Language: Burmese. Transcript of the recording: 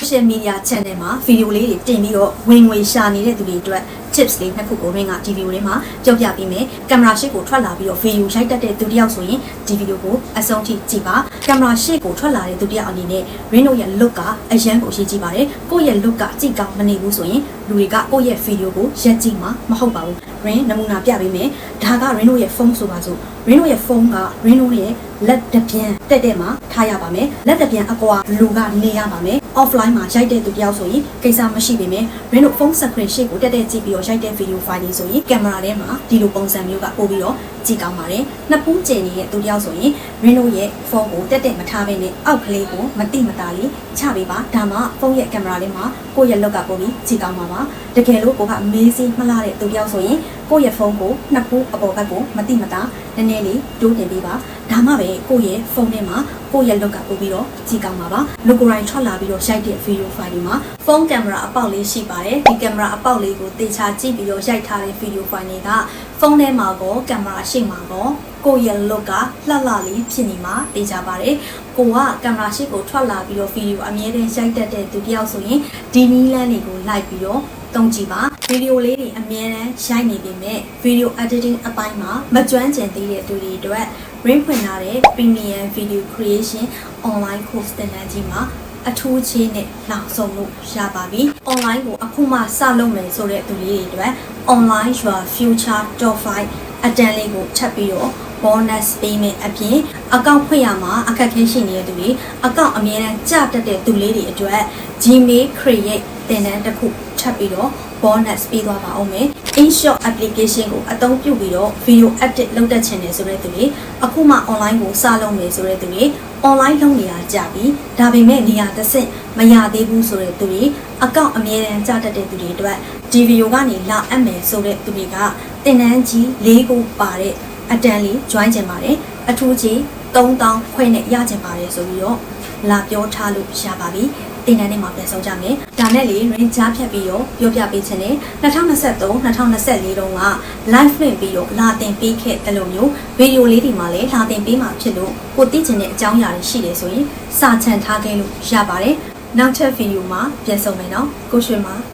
social media channel မှာ video လေးတွေတင်ပြီးတော့ဝင်ငွေရှာနေတဲ့သူတွေအတွက် tips လေးနှစ်ခုကိုရင်းကဒီ video လေးမှာပြောပြပေးမယ်ကင်မရာရှေ့ကိုထွက်လာပြီးတော့ video ရိုက်တတ်တဲ့သူတယောက်ဆိုရင်ဒီ video ကိုအဆုံးထိကြည့်ပါကင်မရာရှေ့ကိုထွက်လာတဲ့သူတယောက်အနေနဲ့ရင်းတို့ရဲ့ look ကအရန်ကိုရေးကြည့်ပါတယ်ကိုယ့်ရဲ့ look ကကြည့်ကောင်းမနေဘူးဆိုရင်လူတွေကကိုယ့်ရဲ့ video ကိုရက်ကြည့်မှာမဟုတ်ပါဘူးရင်းနမူနာပြပေးမယ်ဒါကရင်းတို့ရဲ့ phone ဆိုပါစို့ရင်းတို့ရဲ့ phone ကရင်းတို့ရဲ့လက်တပြန်တက်တဲ့မှာထားရပါမယ်လက်တပြန်အကွာလူကနေရပါမယ် offline မှာရိုက်တဲ့သူတယောက်ဆိုရင်ကိစ္စမရှိပေမဲ့ရင်းတို့ phone screen ရှေ့ကိုတက်ကြည့်ပြီးတော့ရိုက်တဲ့ video file လေးဆိုရင်ကင်မရာထဲမှာဒီလိုပုံစံမျိုးကပို့ပြီးတော့ကြည့်ကောင်းပါတယ်နှစ်ပူးကျင်နေတဲ့သူတယောက်ဆိုရင်ရင်းတို့ရဲ့ phone ကိုတက်မထားဘဲနဲ့အောက်ကလေးကိုမတိမတာလေးချပေးပါဒါမှဖုန်းရဲ့ကင်မရာလေးမှာကိုယ့်ရဲ့ look ကပို့ပြီးကြည့်ကောင်းပါပါတကယ်လို့ကိုကမေးစီးမလာတဲ့သူတယောက်ဆိုရင်ကိုယ့်ရဲ့ phone ကိုနှစ်ပူးအပေါ်ဘက်ကိုမတိမတာနည်းနည်းလေးတိုးတင်ပေးပါဒါမှပဲကိုယ့်ရဲ့ phone ထဲမှာကိုယ့်ရဲ့ look ကပို့ပြီးတော့ကြည့်ကောင်းပါပါ look ကိုယ်တိုင်ထွက်လာပြီးတော့ရိုက်တဲ့ video file တွေမှာ phone camera အပေါက်လေးရှိပါတယ်ဒီ camera အပေါက်လေးကိုတေချာကြည့်ပြီးတော့ရိုက်ထားတဲ့ video file တွေကဖုန်းထဲမှာကောကင်မရာရှေ့မှာကောကိုယ့်ရဲ့ look ကလှလှလေးဖြစ်နေမှာသိကြပါတယ်ကိုကကင်မရာရှေ့ကိုထွက်လာပြီးတော့ video အမြဲတမ်းရိုက်တတ်တဲ့သူတယောက်ဆိုရင်ဒီနည်းလမ်းတွေကိုလိုက်ပြီးတော့တုံးကြည့်ပါဗီဒီယိုလေးတွေအမြဲတမ်းရိုက်နေပေမဲ့ video editing အပိုင်းမှာမကျွမ်းကျင်သေးတဲ့သူတွေအတွက် ring ဖွင့်ထားတဲ့ premium video creation online course သင်တန်းကြီးမှာအထူးချင်းနဲ့နောက်ဆုံးလို့ရပါပြီ online ကိုအခုမှစလုပ်မယ်ဆိုတဲ့သူတွေအတွက် online your future top 5အတန်းလေးကိုထပ်ပြီးတော့ bonus payment အပြင်အကောင့်ဖွင့်ရမှာအခက်အခဲရှိနေတဲ့သူတွေအကောင့်အမြဲတမ်းကျတတ်တဲ့သူလေးတွေအတွက် Gmail create သင်တန်းတစ်ခုထပ်ပြီးတော့ bonus ပေးသွားပါအောင်မယ် InShot application ကိုအသုံးပြုပြီးတော့ video edit လုပ်တတ်ချင်တယ်ဆိုတဲ့သူတွေအခုမှ online ကိုစလုပ်မယ်ဆိုတဲ့သူတွေ online လုပ်နေတာကြပြီဒါပေမဲ့နေရာတစ်ဆင့်မရသေးဘူးဆိုတဲ့သူတွေအကောင့်အမြဲတမ်းကျတတ်တဲ့သူတွေအတွက်ဒီ video ကနေလာအပ်မယ်ဆိုတဲ့သူတွေကသင်တန်းကြီး၄ခုပါတဲ့အတန်းလေး join ချင်ပါတယ်အထူးကြီး3000ခွဲနဲ့ရချင်ပါတယ်ဆိုပြီးတော့လာပြောထားလို့ရပါပြီတင်တန်းနဲ့မှာပြန်ဆုံးကြမယ်ဒါနဲ့လေ range ကြားဖြတ်ပြီးတော့ပြောပြပေးခြင်းနဲ့2023-2024တုန်းက live လွှင့်ပြီးတော့လာတင်ပေးခဲ့တဲ့လိုမျိုးဗီဒီယိုလေးတွေမှာလည်းလာတင်ပေးမှာဖြစ်လို့ကိုသိချင်တဲ့အကြောင်းအရာတွေရှိတယ်ဆိုရင်စာချန်ထားခဲ့လို့ရပါတယ်နောက်ထပ်ဗီဒီယိုမှာပြန်ဆုံမယ်နော်ကိုရွှေမှာ